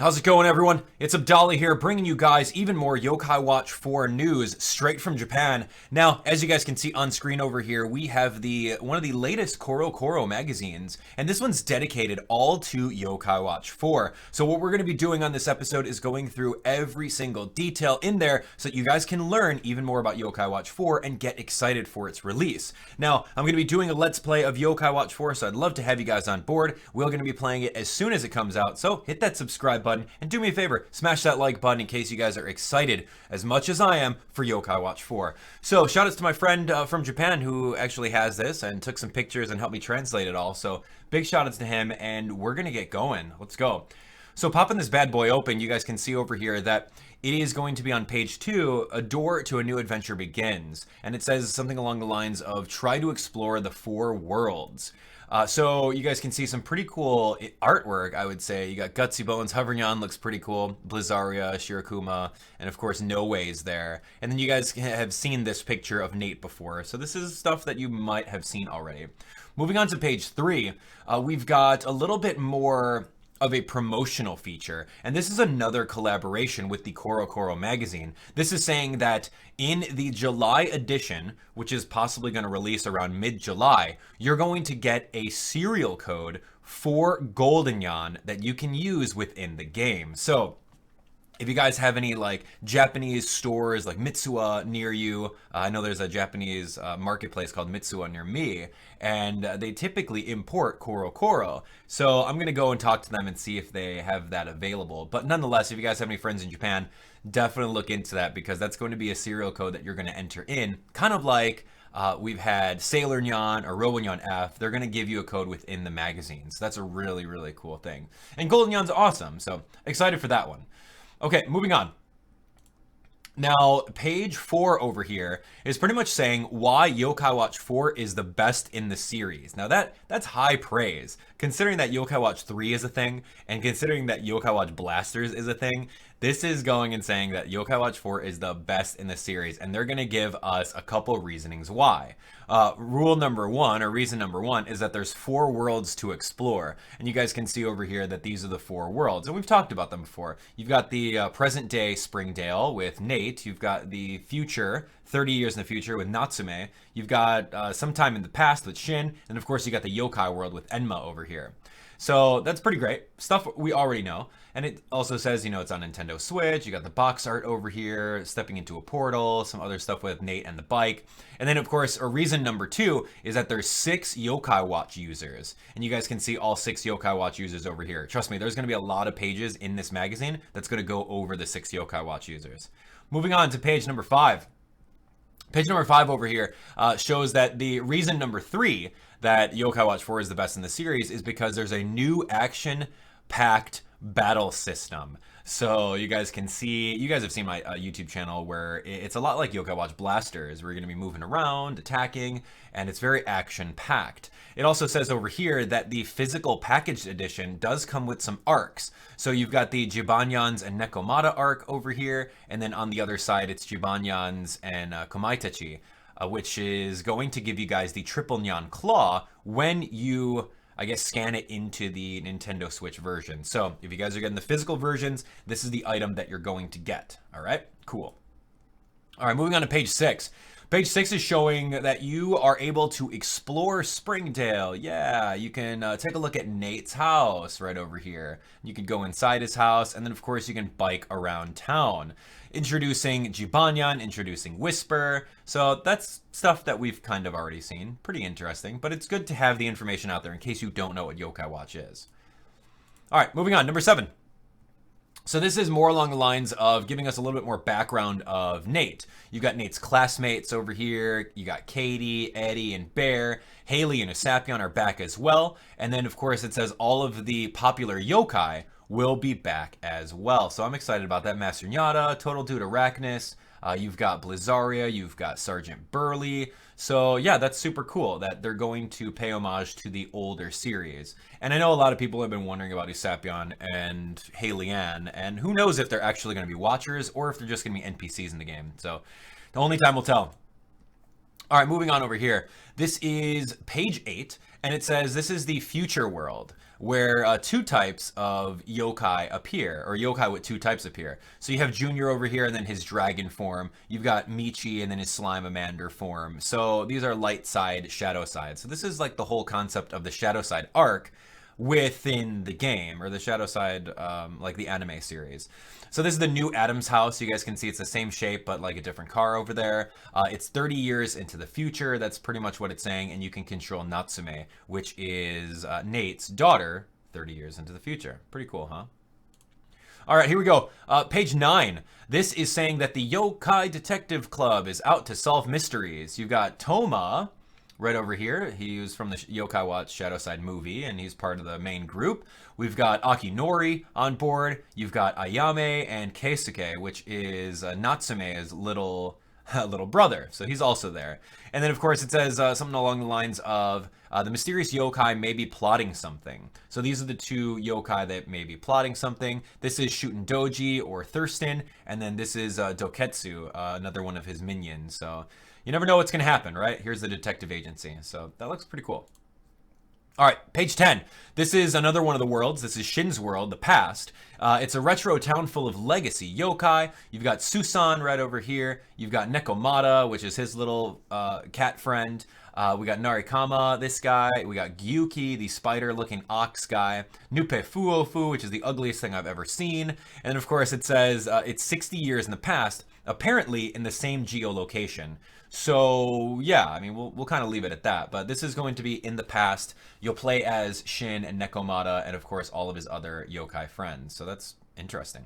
How's it going, everyone? It's Abdallah here, bringing you guys even more Yokai Watch 4 news straight from Japan. Now, as you guys can see on screen over here, we have one of the latest CoroCoro magazines, and this one's dedicated all to Yokai Watch 4. So what we're going to be doing on this episode is going through every single detail in there so that you guys can learn even more about Yokai Watch 4 and get excited for its release. Now, I'm going to be doing a Let's Play of Yokai Watch 4, so I'd love to have you guys on board. We're going to be playing it as soon as it comes out, so hit that subscribe button and do me a favor, smash that like button in case you guys are excited as much as I am for Yokai Watch 4. So shout outs to my friend from Japan who actually has this and took some pictures and helped me translate it all. So big shout outs to him, and we're gonna get going. Let's go. So popping this bad boy open, you guys can see over here that it is going to be on page 2, a door to a new adventure begins. And it says something along the lines of try to explore the 4 worlds. So you guys can see some pretty cool artwork, I would say. You got Gutsy Bones, Hovernyan looks pretty cool, Blizzaria, Shirakuma, and of course No Way's there. And then you guys have seen this picture of Nate before, so this is stuff that you might have seen already. Moving on to page 3, we've got a little bit more of a promotional feature, and this is another collaboration with the CoroCoro magazine. This is saying that in the July edition, which is possibly going to release around mid-July, you're going to get a serial code for Golden Yan that you can use within the game. So if you guys have any like Japanese stores like Mitsuwa near you, I know there's a Japanese marketplace called Mitsuwa near me, and they typically import CoroCoro. So I'm gonna go and talk to them and see if they have that available. But nonetheless, if you guys have any friends in Japan, definitely look into that, because that's going to be a serial code that you're gonna enter in, kind of like we've had Sailor Nyan or Robo-Nyan F. They're going to give you a code within the magazine. So that's a really, really cool thing. And Golden Nyan's awesome, so excited for that one. Okay, moving on. Now, page 4 over here is pretty much saying why Yokai Watch 4 is the best in the series. Now, that's high praise. Considering that Yokai Watch 3 is a thing, and considering that Yokai Watch Blasters is a thing, this is going and saying that Yokai Watch 4 is the best in the series, and they're going to give us a couple reasonings why. Rule number 1, or reason number 1, is that there's 4 worlds to explore. And you guys can see over here that these are the 4 worlds, and we've talked about them before. You've got the present-day Springdale with Nate. You've got the future, 30 years in the future with Natsume. You've got some time in the past with Shin, and of course you got the Yokai world with Enma over here. So that's pretty great. Stuff we already know. And it also says, you know, it's on Nintendo Switch. You got the box art over here, stepping into a portal, some other stuff with Nate and the bike. And then, of course, reason number 2 is that there's 6 Yokai Watch users. And you guys can see all 6 Yokai Watch users over here. Trust me, there's going to be a lot of pages in this magazine that's going to go over the 6 Yokai Watch users. Moving on to page number 5. Page number 5 over here shows that the reason number 3 that Yokai Watch 4 is the best in the series is because there's a new action-packed battle system. So you guys can see, you guys have seen my YouTube channel where it's a lot like Yokai Watch Blasters. We're going to be moving around, attacking, and it's very action-packed. It also says over here that the physical packaged edition does come with some arcs. So you've got the Jibanyans and Nekomata arc over here, and then on the other side it's Jibanyans and Komaitachi, which is going to give you guys the Triple Nyan Claw when you, I guess, scan it into the Nintendo Switch version. So if you guys are getting the physical versions, this is the item that you're going to get. All right, cool. All right, moving on to page 6. Page 6 is showing that you are able to explore Springdale. Yeah, you can take a look at Nate's house right over here. You can go inside his house, and then of course you can bike around town. Introducing Jibanyan, introducing Whisper. So that's stuff that we've kind of already seen. Pretty interesting, but it's good to have the information out there in case you don't know what Yokai Watch is. All right, moving on, number 7. So this is more along the lines of giving us a little bit more background of Nate. You've got Nate's classmates over here. You got Katie, Eddie, and Bear. Haley and Usapion are back as well. And then, of course, it says all of the popular yokai will be back as well. So I'm excited about that. Master Nyata, Total Dude Arachnus. You've got Blizzaria. You've got Sergeant Burley. So yeah, that's super cool that they're going to pay homage to the older series. And I know a lot of people have been wondering about Usapion and Haley-Ann, and who knows if they're actually going to be watchers or if they're just going to be NPCs in the game. So the only time will tell. All right, moving on over here. This is page 8, and it says this is the future world, where two types of yokai appear, or yokai with two types appear. So you have Junior over here, and then his dragon form. You've got Michi, and then his Slimamander form. So these are light side, shadow side. So this is like the whole concept of the shadow side arc within the game, or the shadow side, like the anime series. So this is the new Adam's house. You guys can see it's the same shape, but like a different car over there. It's 30 years into the future. That's pretty much what it's saying. And you can control Natsume, which is Nate's daughter, 30 years into the future. Pretty cool, huh? All right, here we go. Page 9. This is saying that the Yokai Detective Club is out to solve mysteries. You've got Toma right over here. He was from the Yokai Watch Shadowside movie, and he's part of the main group. We've got Akinori on board. You've got Ayame and Keisuke, which is Natsume's little brother. So he's also there. And then, of course, it says something along the lines of the mysterious yokai may be plotting something. So these are the two yokai that may be plotting something. This is Shuten Doji, or Thurston, and then this is Doketsu, another one of his minions. So you never know what's going to happen, right? Here's the detective agency. So that looks pretty cool. All right, page 10. This is another one of the worlds. This is Shin's world, the past. It's a retro town full of legacy yokai. You've got Susan right over here. You've got Nekomata, which is his little cat friend. We got Narikama, this guy. We got Gyuki, the spider-looking ox guy. Nupe Fuofu, which is the ugliest thing I've ever seen. And of course, it says it's 60 years in the past, apparently in the same geolocation. So yeah, I mean, we'll kind of leave it at that. But this is going to be in the past. You'll play as Shin and Nekomata, and of course all of his other yokai friends. So that's interesting.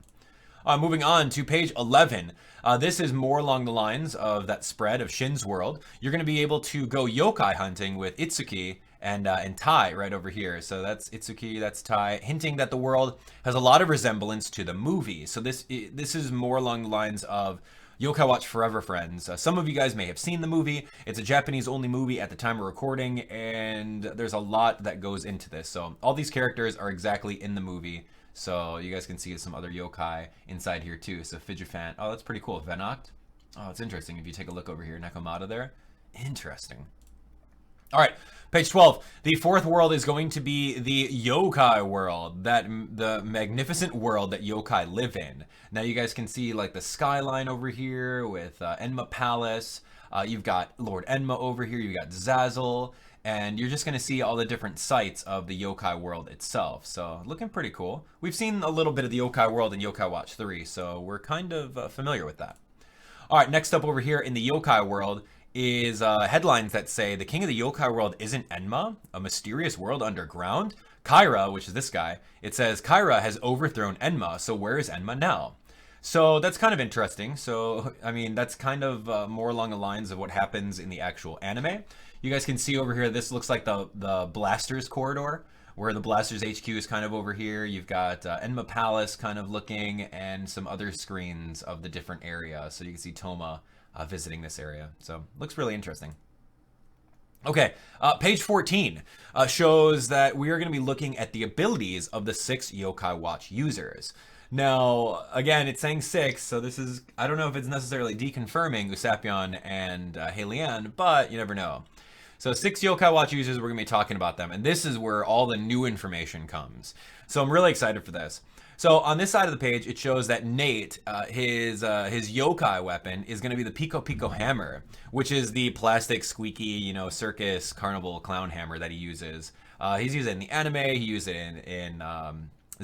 Moving on to page 11. This is more along the lines of that spread of Shin's world. You're going to be able to go yokai hunting with Itsuki and Tai right over here. So that's Itsuki, that's Tai, hinting that the world has a lot of resemblance to the movie. So this is more along the lines of Yokai Watch Forever Friends. Some of you guys may have seen the movie. It's a Japanese-only movie at the time of recording, and there's a lot that goes into this. So all these characters are exactly in the movie. So you guys can see some other yokai inside here too. So Fidjifant. Oh, that's pretty cool. Venoct. Oh, it's interesting. If you take a look over here, Nekomata there. Interesting. All right, page 12. The fourth world is going to be the yokai world, the magnificent world that yokai live in. Now you guys can see like the skyline over here with Enma Palace. You've got Lord Enma over here. You've got Zazzle. And you're just going to see all the different sites of the yokai world itself. So looking pretty cool. We've seen a little bit of the yokai world in Yokai Watch 3, so we're kind of familiar with that. All right, next up over here in the yokai world is headlines that say the king of the yokai world isn't Enma, a mysterious world underground. Kyra, which is this guy, it says Kyra has overthrown Enma, so where is Enma now? So that's kind of interesting. So, I mean, that's kind of more along the lines of what happens in the actual anime. You guys can see over here, this looks like the Blasters corridor, where the Blasters HQ is kind of over here. You've got Enma Palace kind of looking, and some other screens of the different area. So you can see Toma visiting this area. So looks really interesting. Okay, page 14 shows that we are going to be looking at the abilities of the 6 Yokai Watch users. Now, again, it's saying 6, so this is, I don't know if it's necessarily deconfirming Usapion and Helian, but you never know. So 6 Yokai Watch users, we're going to be talking about them, and this is where all the new information comes. So I'm really excited for this. So on this side of the page, it shows that Nate, his yokai weapon is going to be the Pico Pico hammer, which is the plastic squeaky, you know, circus carnival clown hammer that he uses. He's used it in the anime. He used it in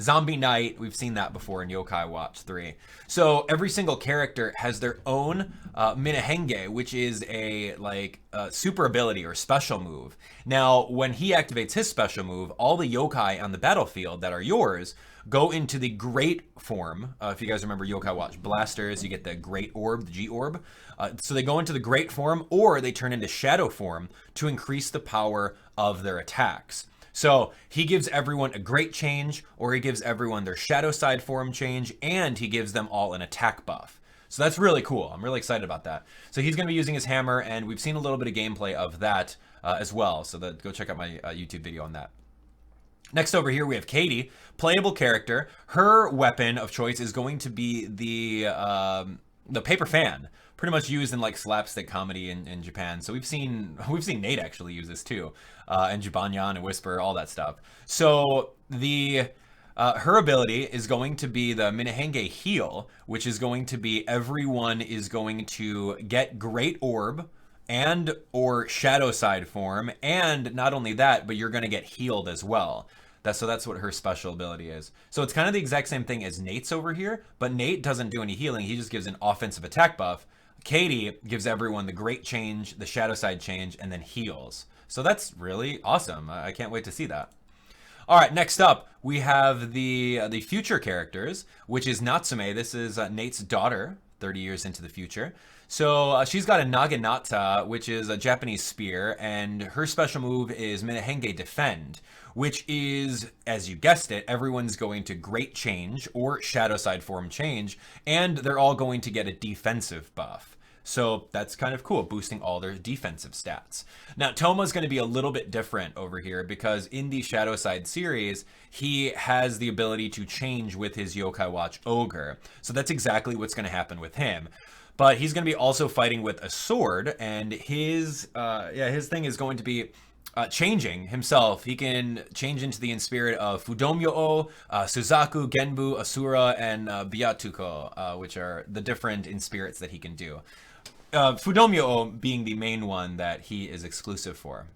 Zombie Knight. We've seen that before in Yokai Watch 3. So every single character has their own Minahenge, which is a super ability or special move. Now, when he activates his special move, all the yokai on the battlefield that are yours go into the Great form. If you guys remember Yokai Watch Blasters, you get the Great Orb, the G Orb. So they go into the Great form, or they turn into Shadow form to increase the power of their attacks. So he gives everyone a Great change, or he gives everyone their Shadow side form change, and he gives them all an attack buff. So that's really cool. I'm really excited about that. So he's going to be using his hammer, and we've seen a little bit of gameplay of that as well. So go check out my YouTube video on that. Next over here, we have Katie, playable character. Her weapon of choice is going to be the the paper fan, pretty much used in like slapstick comedy in Japan. So we've seen Nate actually use this too, and Jibanyan and Whisper, all that stuff. So the her ability is going to be the Minihenge Heal, which is going to be everyone is going to get Great Orb and or Shadow Side form, and not only that, but you're going to get healed as well. That's what her special ability is. So it's kind of the exact same thing as Nate's over here, but Nate doesn't do any healing. He just gives an offensive attack buff. Katie gives everyone the Great Change, the Shadow Side Change, and then heals. So that's really awesome. I can't wait to see that. All right, next up, we have the future characters, which is Natsume. This is Nate's daughter, 30 years into the future. So she's got a Naginata, which is a Japanese spear, and her special move is Minihenge Defend, which is, as you guessed it, everyone's going to Great Change or Shadow Side form change, and they're all going to get a defensive buff. So that's kind of cool, boosting all their defensive stats. Now, Toma's going to be a little bit different over here because in the Shadow Side series, he has the ability to change with his Yokai Watch Ogre. So that's exactly what's going to happen with him. But he's going to be also fighting with a sword, and his thing is going to be changing himself. He can change into the in-spirit of Fudomyo-o, Suzaku, Genbu, Asura, and Byatuko, which are the different in-spirits that he can do. Fudomyo-o being the main one that he is exclusive for.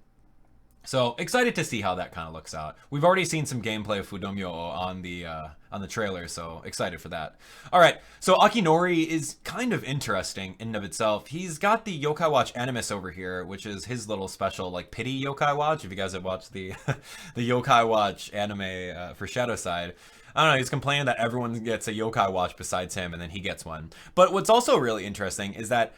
So excited to see how that kind of looks out. We've already seen some gameplay of Fudomyo on the trailer, so excited for that. All right, so Akinori is kind of interesting in and of itself. He's got the Yokai Watch Animus over here, which is his little special like pity Yokai Watch. If you guys have watched the the Yokai Watch anime for Shadow Side. I don't know, he's complaining that everyone gets a Yokai Watch besides him, and then he gets one. But what's also really interesting is that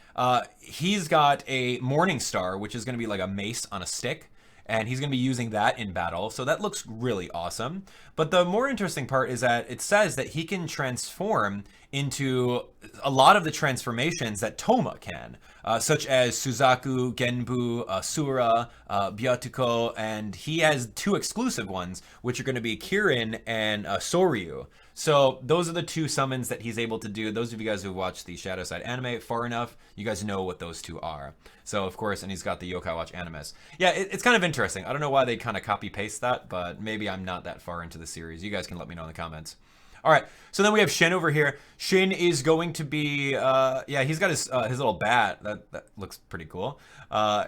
he's got a Morning Star, which is going to be like a mace on a stick. And he's going to be using that in battle, so that looks really awesome. But the more interesting part is that it says that he can transform into a lot of the transformations that Toma can, such as Suzaku, Genbu, Asura, Byatuko, and he has two exclusive ones, which are going to be Kirin and Soryu. So those are the two summons that he's able to do. Those of you guys who watched the Shadow Side anime far enough, you guys know what those two are. So of course, and he's got the Yokai Watch Animus. Yeah, it's kind of interesting. I don't know why they kind of copy paste that, but maybe I'm not that far into the series. You guys can let me know in the comments. All right, so then we have Shin over here. Shin is going to be, yeah, he's got his little bat. That looks pretty cool.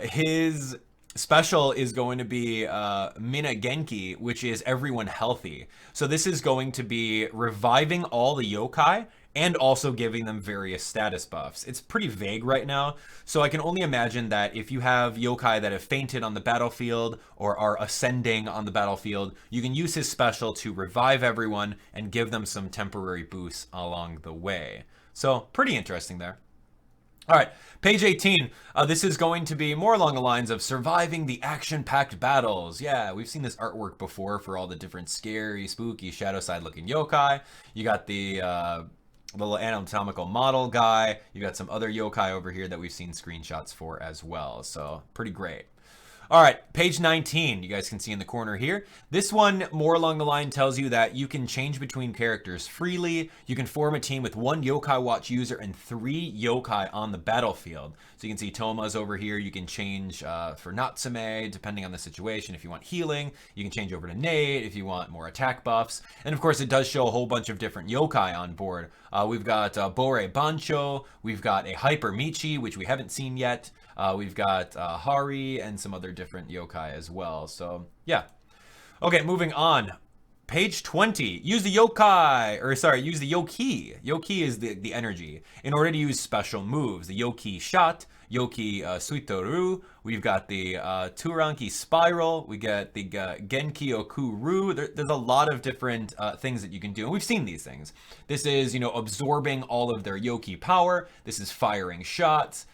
His special is going to be Mina Genki, which is everyone healthy. So this is going to be reviving all the yokai and also giving them various status buffs. It's pretty vague right now, so I can only imagine that if you have yokai that have fainted on the battlefield or are ascending on the battlefield, you can use his special to revive everyone and give them some temporary boosts along the way. So pretty interesting there. All right, page 18. This is going to be more along the lines of surviving the action-packed battles. Yeah, we've seen this artwork before for all the different scary, spooky, Shadow Side-looking yokai. You got the little anatomical model guy. You got some other yokai over here that we've seen screenshots for as well. So pretty great. All right, page 19, you guys can see in the corner here. This one, more along the line, tells you that you can change between characters freely. You can form a team with one Yokai Watch user and 3 yokai on the battlefield. So you can see Toma's over here. You can change for Natsume, depending on the situation. If you want healing, you can change over to Nate if you want more attack buffs. And of course, it does show a whole bunch of different yokai on board. We've got Bore Bancho. We've got a Hyper Michi, which we haven't seen yet. We've got Hari and some other different yokai as well. So yeah. Okay, moving on. Page 20. Use the yokai, or sorry, use the yoki. Yoki is the energy in order to use special moves. The yoki shot, yoki suitoru. We've got the Turanki spiral. We got the Genki Okuru. There's a lot of different things that you can do, and we've seen these things. This is, absorbing all of their yoki power. This is firing shots.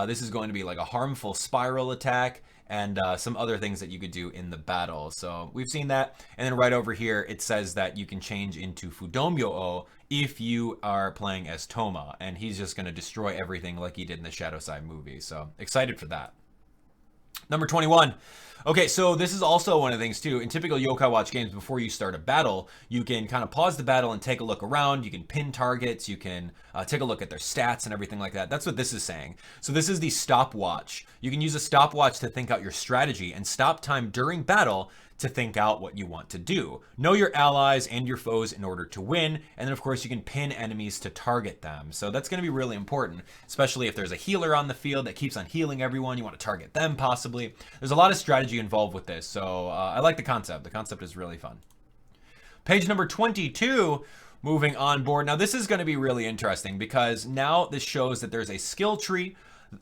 This is going to be like a harmful spiral attack and some other things that you could do in the battle. So we've seen that. And then right over here, it says that you can change into Fudomyo-o if you are playing as Toma. And he's just going to destroy everything like he did in the Shadow Side movie. So excited for that. Number 21. Okay, so this is also one of the things too. In typical Yokai Watch games, before you start a battle, you can kind of pause the battle and take a look around. You can pin targets. You can take a look at their stats and everything like that. That's what this is saying. So this is the stopwatch. You can use a stopwatch to think out your strategy and stop time during battle to think out what you want to do. Know your allies and your foes in order to win. And then of course you can pin enemies to target them. So that's going to be really important, especially if there's a healer on the field that keeps on healing everyone. You want to target them possibly. There's a lot of strategy involved with this. So I like the concept. The concept is really fun. Page number 22, moving on board. Now this is going to be really interesting because now this shows that there's a skill tree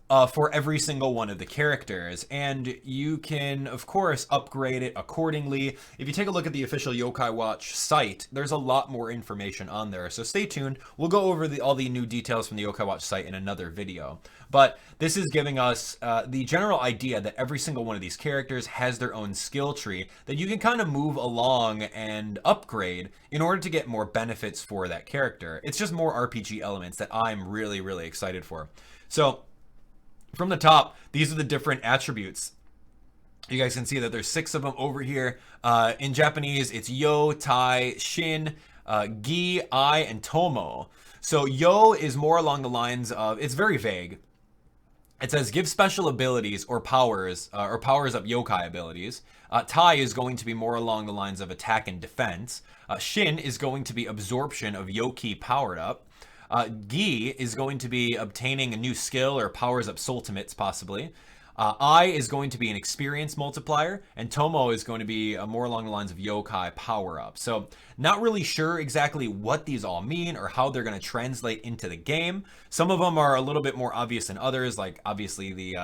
for every single one of the characters, and you can of course upgrade it accordingly. If you take a look at the official Yokai Watch site, there's a lot more information on there, so stay tuned. We'll go over all the new details from the Yokai Watch site in another video, but this is giving us the general idea that every single one of these characters has their own skill tree that you can kind of move along and upgrade in order to get more benefits for that character. It's just more RPG elements that I'm really excited for. So from the top, these are the different attributes. You guys can see that there's 6 of them over here. In Japanese, it's Yo, Tai, Shin, Gi, I, and Tomo. So Yo is more along the lines of, it's very vague. It says give special abilities or powers up yokai abilities. Tai is going to be more along the lines of attack and defense. Shin is going to be absorption of Yoki powered up. Gi is going to be obtaining a new skill or powers up Soultimates possibly. I is going to be an experience multiplier, and Tomo is going to be more along the lines of yokai power up. So not really sure exactly what these all mean or how they're going to translate into the game. Some of them are a little bit more obvious than others, like obviously the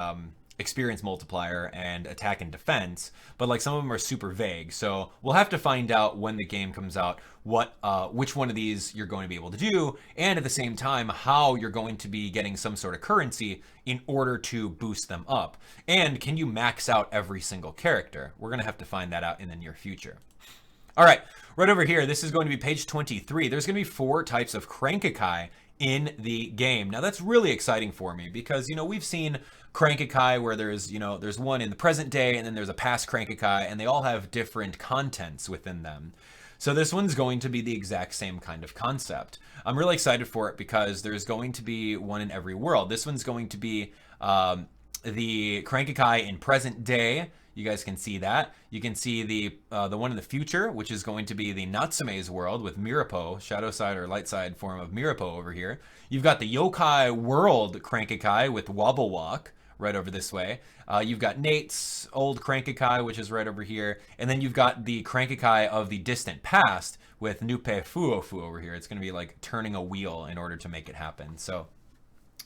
experience multiplier and attack and defense, but like some of them are super vague. So we'll have to find out when the game comes out which one of these you're going to be able to do, and at the same time how you're going to be getting some sort of currency in order to boost them up. And can you max out every single character? We're going to have to find that out in the near future. All right, right over here, this is going to be page 23. There's going to be 4 types of Crank-Akai in the game. Now that's really exciting for me because, you know, we've seen Crank-Akai where there's one in the present day and then there's a past Crank-Akai, and they all have different contents within them. So this one's going to be the exact same kind of concept. I'm really excited for it because there's going to be one in every world. This one's going to be the Crank-Akai in present day. You guys can see that. You can see the one in the future, which is going to be the Natsume's world with Mirapo, shadow side or light side form of Mirapo over here. You've got the Yokai world Crank-Akai with Wobble Walk right over this way. You've got Nate's old Crank-Akai, which is right over here. And then you've got the Crank-Akai of the distant past with Nupe Fuofu over here. It's going to be like turning a wheel in order to make it happen. So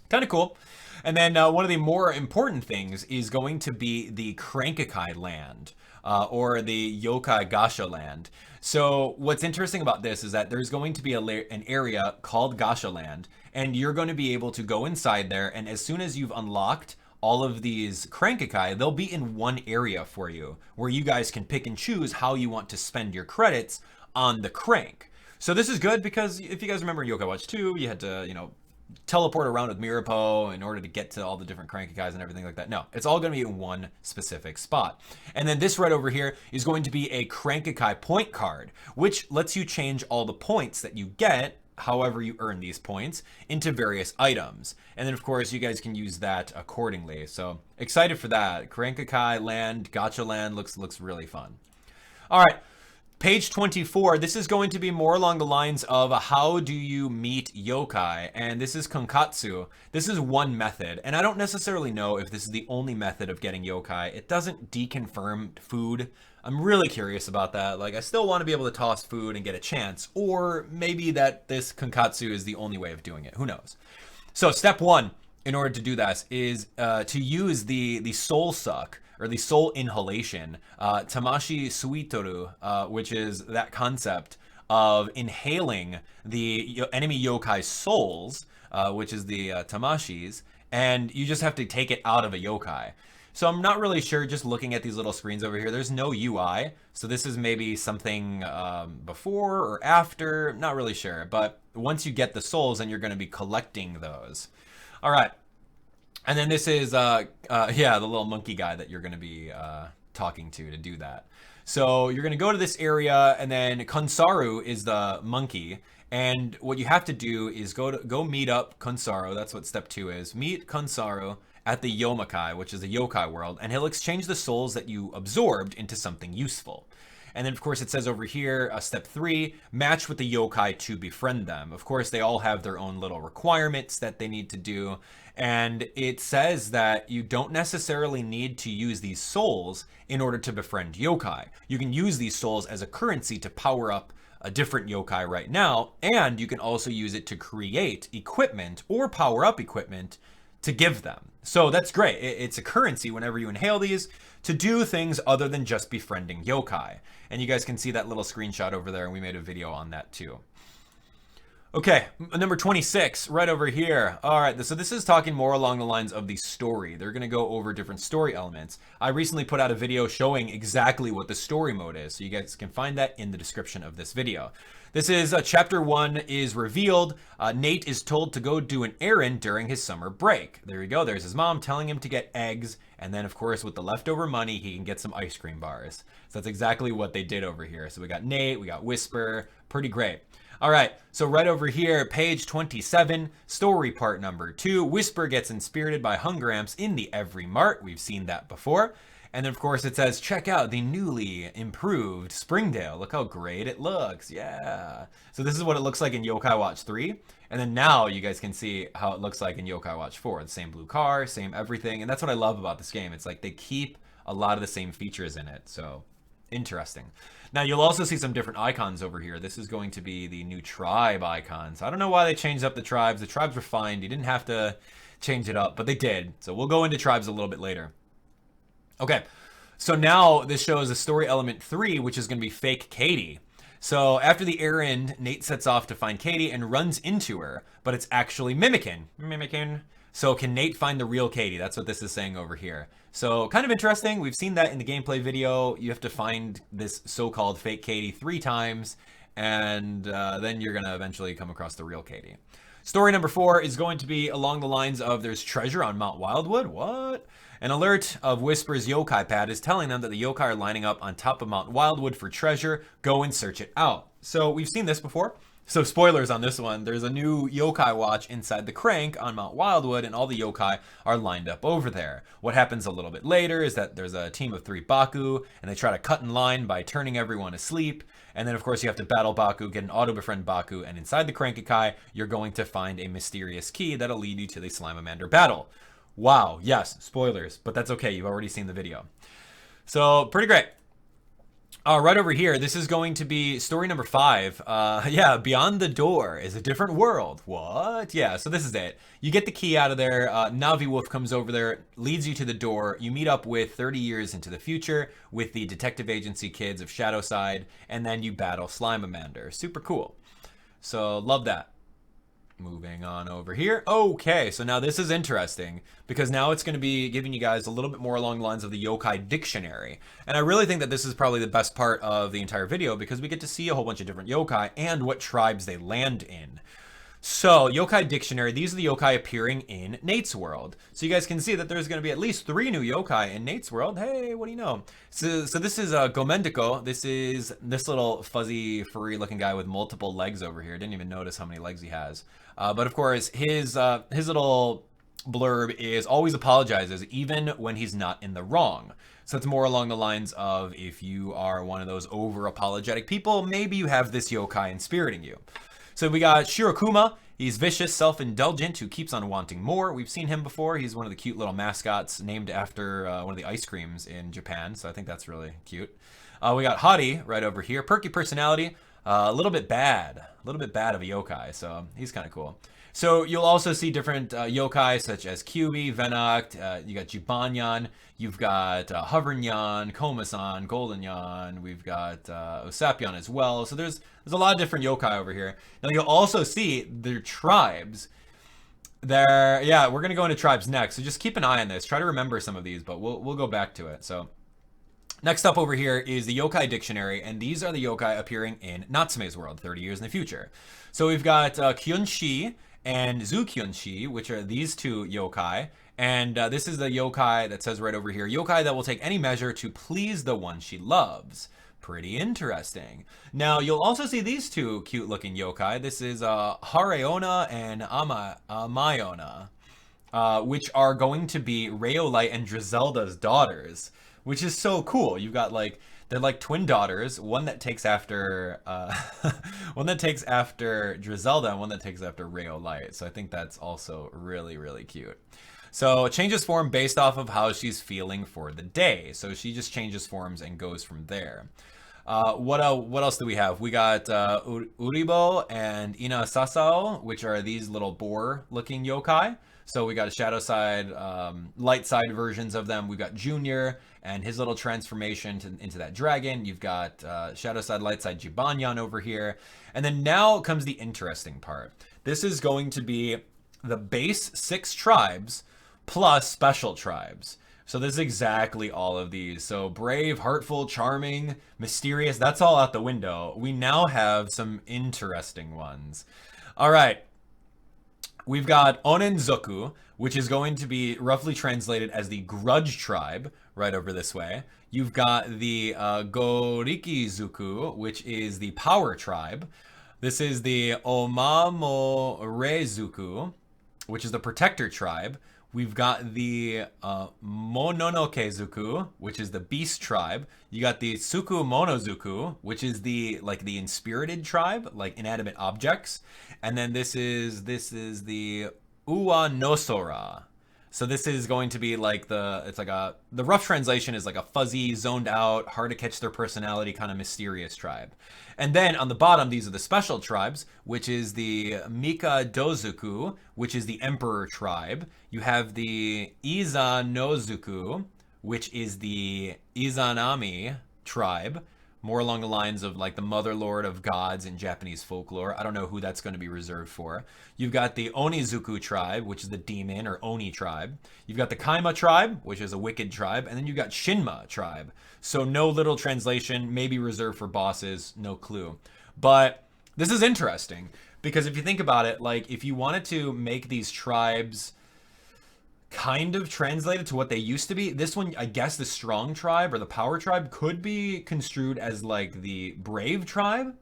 kind of cool. And then one of the more important things is going to be the Crank-Akai land, or the Yokai Gasha land. So what's interesting about this is that there's going to be an area called Gasha land, and you're going to be able to go inside there, and as soon as you've unlocked all of these Crank-Akai, they'll be in one area for you, where you guys can pick and choose how you want to spend your credits on the crank. So this is good because if you guys remember in Yokai Watch 2, you had to, teleport around with Mirapo in order to get to all the different Crank-Akais and everything like that. No, it's all going to be in one specific spot. And then this right over here is going to be a Crank-Akai point card, which lets you change all the points that you get, however you earn these points, into various items. And then of course you guys can use that accordingly. So excited for that. Crank-Akai land, Gacha land looks really fun. All right. Page 24, this is going to be more along the lines of how do you meet yokai, and this is Calmkatsu. This is one method, and I don't necessarily know if this is the only method of getting yokai. It doesn't deconfirm food. I'm really curious about that. Like, I still want to be able to toss food and get a chance, or maybe that this Calmkatsu is the only way of doing it. Who knows? So step 1 in order to do that is to use the soul suck, or the soul inhalation, Tamashi Suitoru, which is that concept of inhaling the enemy yokai's souls, which is the Tamashis, and you just have to take it out of a yokai. So I'm not really sure, just looking at these little screens over here, there's no UI, so this is maybe something before or after, not really sure, but once you get the souls, then you're going to be collecting those. All right. And then this is, yeah, the little monkey guy that you're going to be talking to do that. So you're going to go to this area, and then Konsaru is the monkey. And what you have to do is go meet up Konsaru. That's what step 2 is. Meet Konsaru at the Yomakai, which is a yokai world, and he'll exchange the souls that you absorbed into something useful. And then, of course, it says over here, step 3, match with the yokai to befriend them. Of course, they all have their own little requirements that they need to do. And it says that you don't necessarily need to use these souls in order to befriend yokai. You can use these souls as a currency to power up a different yokai right now. And you can also use it to create equipment or power up equipment to give them. So that's great. It's a currency whenever you inhale these to do things other than just befriending yokai. And you guys can see that little screenshot over there, and we made a video on that too. Okay, number 26, right over here. All right, so this is talking more along the lines of the story. They're going to go over different story elements. I recently put out a video showing exactly what the story mode is, so you guys can find that in the description of this video. This is chapter 1 is revealed. Nate is told to go do an errand during his summer break. There you go. There's his mom telling him to get eggs. And then, of course, with the leftover money, he can get some ice cream bars. So that's exactly what they did over here. So we got Nate, we got Whisper. Pretty great. All right, so right over here, page 27, story part number 2. Whisper gets inspirited by Hungramps in the Every Mart. We've seen that before. And then, of course, it says, check out the newly improved Springdale. Look how great it looks. Yeah. So this is what it looks like in Yokai Watch 3. And then now you guys can see how it looks like in Yokai Watch 4. The same blue car, same everything. And that's what I love about this game. It's like they keep a lot of the same features in it. So interesting. Now you'll also see some different icons over here. This is going to be the new tribe icons. I don't know why they changed up the tribes. The tribes were fine. You didn't have to change it up, but they did. So we'll go into tribes a little bit later. Okay, so now this shows a story element 3, which is going to be fake Katie. So after the errand, Nate sets off to find Katie and runs into her, but it's actually Mimicking. So can Nate find the real Katie? That's what this is saying over here. So kind of interesting. We've seen that in the gameplay video. You have to find this so-called fake Katie 3 times, and then you're going to eventually come across the real Katie. Story number 4 is going to be along the lines of there's treasure on Mount Wildwood. What? An alert of Whisper's yokai pad is telling them that the yokai are lining up on top of Mount Wildwood for treasure. Go and search it out. So we've seen this before. So spoilers on this one. There's a new yokai watch inside the crank on Mount Wildwood, and all the yokai are lined up over there. What happens a little bit later is that there's a team of 3 Baku, and they try to cut in line by turning everyone asleep. And then, of course, you have to battle Baku, get an auto-befriend Baku, and inside the crank Akai, you're going to find a mysterious key that'll lead you to the Slimamander battle. Wow, yes, spoilers, but that's okay. You've already seen the video. So, pretty great. Right over here, this is going to be story number 5. Yeah, Beyond the Door is a different world. What? Yeah, so this is it. You get the key out of there. Navi Wolf comes over there, leads you to the door. You meet up with 30 years into the future with the detective agency kids of Shadowside, and then you battle Slimamander. Super cool. So, love that. Moving on over here. Okay, so now this is interesting because now it's going to be giving you guys a little bit more along the lines of the yokai dictionary. And I really think that this is probably the best part of the entire video because we get to see a whole bunch of different yokai and what tribes they land in. So, yokai dictionary, these are the yokai appearing in Nate's world. So you guys can see that there's going to be at least 3 new yokai in Nate's world. Hey, what do you know? So this is Gomendiko. This is this little fuzzy, furry looking guy with multiple legs over here. Didn't even notice how many legs he has. But of course, his little blurb is always apologizes, even when he's not in the wrong. So it's more along the lines of if you are one of those over-apologetic people, maybe you have this yokai inspiriting you. So we got Shirokuma. He's vicious, self-indulgent, who keeps on wanting more. We've seen him before. He's one of the cute little mascots named after one of the ice creams in Japan. So I think that's really cute. We got Hottie right over here. Perky personality. A little bit bad of a yokai, so he's kind of cool. So you'll also see different yokai such as Kyubi, Venoct, you got Jibanyan, you've got Hovernyan, Komasan, Goldenyan, we've got Osapyan as well. So there's a lot of different yokai over here. Now you'll also see their tribes. Yeah, we're gonna go into tribes next, so just keep an eye on this. Try to remember some of these, but we'll go back to it. So Next up over here is the yokai dictionary, and these are the yokai appearing in Natsume's world 30 years in the future. So we've got Kyunshi and Zukyunshi, which are these two yokai. And this is the yokai that says right over here, yokai that will take any measure to please the one she loves. Pretty interesting. Now, you'll also see these two cute-looking yokai. This is Hareona and Amayona, which are going to be Rayolite and Drizelda's daughters, which is so cool. You've got like they're like twin daughters, one that takes after one that takes after Drizelda and one that takes after Rayolite. So I think that's also really, really cute. So changes form based off of how she's feeling for the day. So she just changes forms and goes from there. What else do we have? We got Uribo and Ina Sasao, which are these little boar-looking yokai. So we got a shadow side, light side versions of them. We've got Junior and his little transformation into that dragon. You've got shadow side, light side Jibanyan over here. And then now comes the interesting part. This is going to be the base 6 tribes plus special tribes. So this is exactly all of these. So brave, heartful, charming, mysterious, that's all out the window. We now have some interesting ones. All right. We've got Onenzoku, which is going to be roughly translated as the grudge tribe, right over this way. You've got the Gorikizuku, which is the power tribe. This is the Omamorezuku, which is the protector tribe. We've got the Mononokezuku, which is the beast tribe. You got the Tsuku Monozuku, which is the inspirited tribe, like inanimate objects. And then this is the Uwanosora. So this is going to be like the rough translation is like a fuzzy, zoned out, hard to catch their personality kind of mysterious tribe. And then on the bottom, these are the special tribes, which is the Mika Dozuku, which is the emperor tribe. You have the Izanozuku, which is the Izanami tribe, more along the lines of like the mother lord of gods in Japanese folklore. I don't know who that's going to be reserved for. You've got the Onizuku tribe, which is the demon or Oni tribe. You've got the Kaima tribe, which is a wicked tribe. And then you've got Shinma tribe. So no literal translation, maybe reserved for bosses, no clue. But this is interesting because if you think about it, like if you wanted to make these tribes kind of translated to what they used to be, this one, I guess the strong tribe or the power tribe could be construed as like the brave tribe.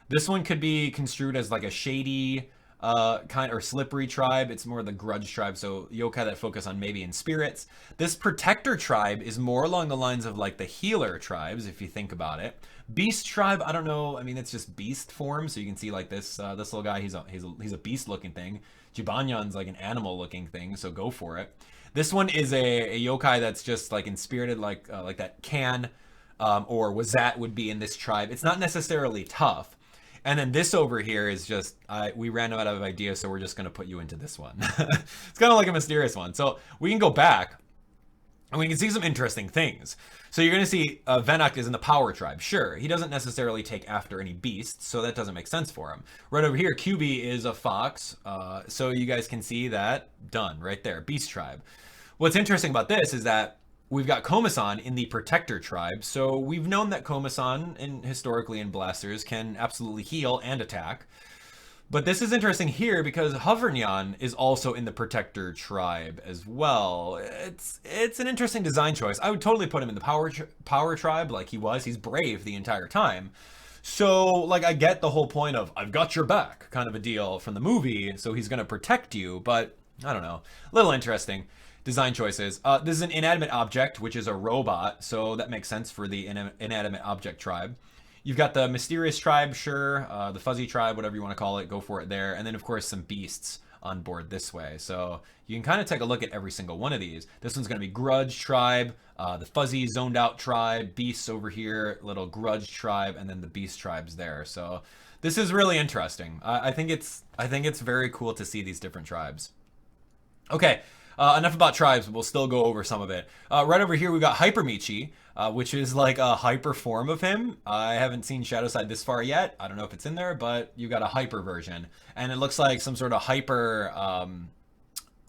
This one could be construed as like a shady kind or slippery tribe. It's more the grudge tribe, so yokai that focus on maybe in spirits. This protector tribe is more along the lines of like the healer tribes, if you think about it. Beast tribe, I don't know. I mean, it's just beast form, so you can see like this little guy. He's a beast looking thing. Jibanyan's like an animal looking thing, so go for it. This one is a yokai that's just like inspirited, like that can or Wazat would be in this tribe. It's not necessarily tough. And then this over here is just, we ran out of ideas, so we're just going to put you into this one. It's kind of like a mysterious one. So we can go back, and we can see some interesting things. So you're going to see Venak is in the power tribe. Sure, he doesn't necessarily take after any beasts, so that doesn't make sense for him. Right over here, QB is a fox, so you guys can see that. Done, right there, beast tribe. What's interesting about this is that we've got Komasan in the protector tribe, so we've known that Komasan, historically in Blasters, can absolutely heal and attack. But this is interesting here because Hovernyan is also in the protector tribe as well. It's an interesting design choice. I would totally put him in the power tribe like he was. He's brave the entire time. So, like, I get the whole point of I've got your back kind of a deal from the movie, so he's going to protect you, but I don't know. A little interesting. Design choices. This is an inanimate object, which is a robot, so that makes sense for the inanimate object tribe. You've got the mysterious tribe, sure, the fuzzy tribe, whatever you want to call it, go for it there. And then, of course, some beasts on board this way. So you can kind of take a look at every single one of these. This one's going to be grudge tribe, the fuzzy zoned out tribe, beasts over here, little grudge tribe, and then the beast tribes there. So this is really interesting. I think it's very cool to see these different tribes. Okay. Enough about tribes, but we'll still go over some of it. Right over here, we've got Hypermichi, which is like a hyper form of him. I haven't seen Shadowside this far yet. I don't know if it's in there, but you got a hyper version. And it looks like some sort of hyper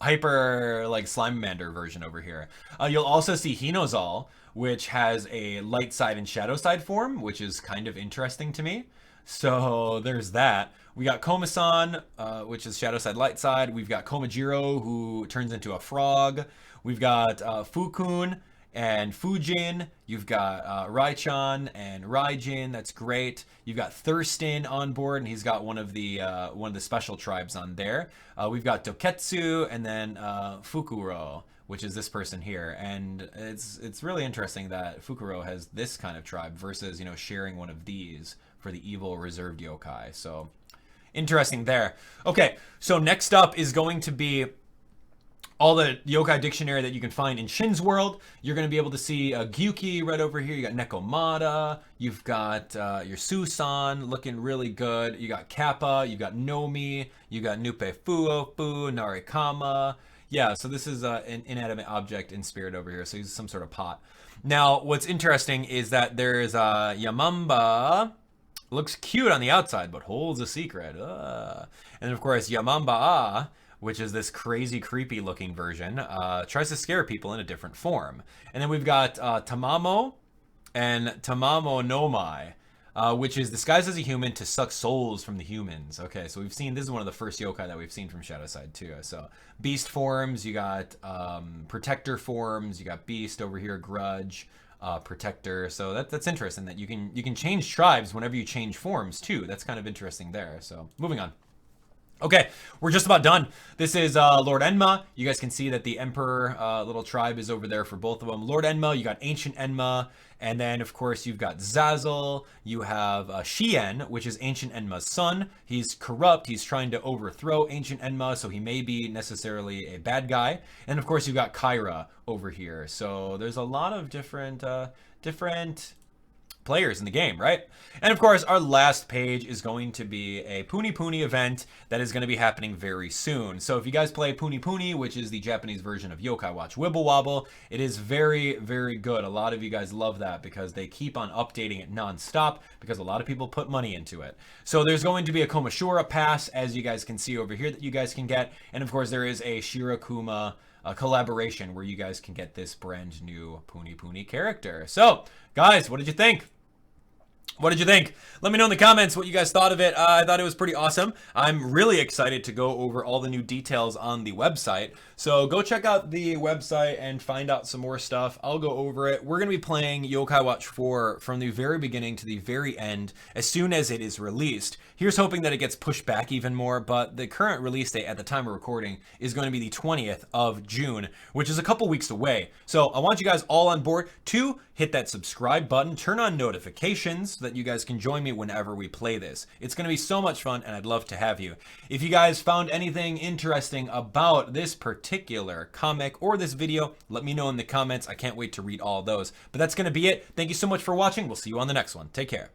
like Slimemander version over here. You'll also see Hinozal, which has a light side and shadow side form, which is kind of interesting to me. So there's that. We got Komasan, which is shadow side, light side. We've got Komajiro, who turns into a frog. We've got Fukun and Fujin. You've got Raichan and Raijin. That's great. You've got Thurston on board, and he's got one of the special tribes on there. We've got Doketsu, and then Fukuro, which is this person here. And it's really interesting that Fukuro has this kind of tribe versus, you know, sharing one of these for the evil reserved yokai. So interesting there. Okay, so next up is going to be all the yokai dictionary that you can find in Shin's world. You're going to be able to see Gyuki right over here. You got Nekomata. You've got your Susan looking really good. You got Kappa. You got Nomi. You got Nupe Fuofu, Narikama. Yeah, so this is an inanimate object in spirit over here. So he's some sort of pot. Now, what's interesting is that there's Yamamba. Looks cute on the outside, but holds a secret. And then, of course, Yamamba, which is this crazy, creepy looking version, tries to scare people in a different form. And then we've got Tamamo and Tamamo Nomai, which is disguised as a human to suck souls from the humans. Okay, so we've seen, this is one of the first yokai that we've seen from Shadowside too. So beast forms, you got protector forms, you got beast over here, grudge, protector. So that's interesting that you can change tribes whenever you change forms too. That's kind of interesting there. So moving on. Okay, we're just about done. This is Lord Enma. You guys can see that the Emperor little tribe is over there for both of them. Lord Enma, you got Ancient Enma, and then of course you've got Zazzle. You have Shien, which is Ancient Enma's son. He's corrupt. He's trying to overthrow Ancient Enma, so he may be necessarily a bad guy. And of course you've got Kyra over here. So there's a lot of different players in the game, right? And of course, our last page is going to be a Puni Puni event that is going to be happening very soon. So if you guys play Puni Puni, which is the Japanese version of Yokai Watch Wibble Wobble, it is very, very good. A lot of you guys love that because they keep on updating it non-stop because a lot of people put money into it. So there's going to be a Komashura pass, as you guys can see over here, that you guys can get. And of course, there is a Shirakuma collaboration where you guys can get this brand new Puni Puni character. So, guys, what did you think? What did you think? Let me know in the comments what you guys thought of it. I thought it was pretty awesome. I'm really excited to go over all the new details on the website. So go check out the website and find out some more stuff. I'll go over it. We're going to be playing Yokai Watch 4 from the very beginning to the very end as soon as it is released. Here's hoping that it gets pushed back even more, but the current release date at the time of recording is going to be the 20th of June, which is a couple weeks away. So I want you guys all on board to hit that subscribe button, turn on notifications so that you guys can join me whenever we play this. It's going to be so much fun, and I'd love to have you. If you guys found anything interesting about this particular comic or this video, let me know in the comments. I can't wait to read all those. But that's going to be it. Thank you so much for watching. We'll see you on the next one. Take care.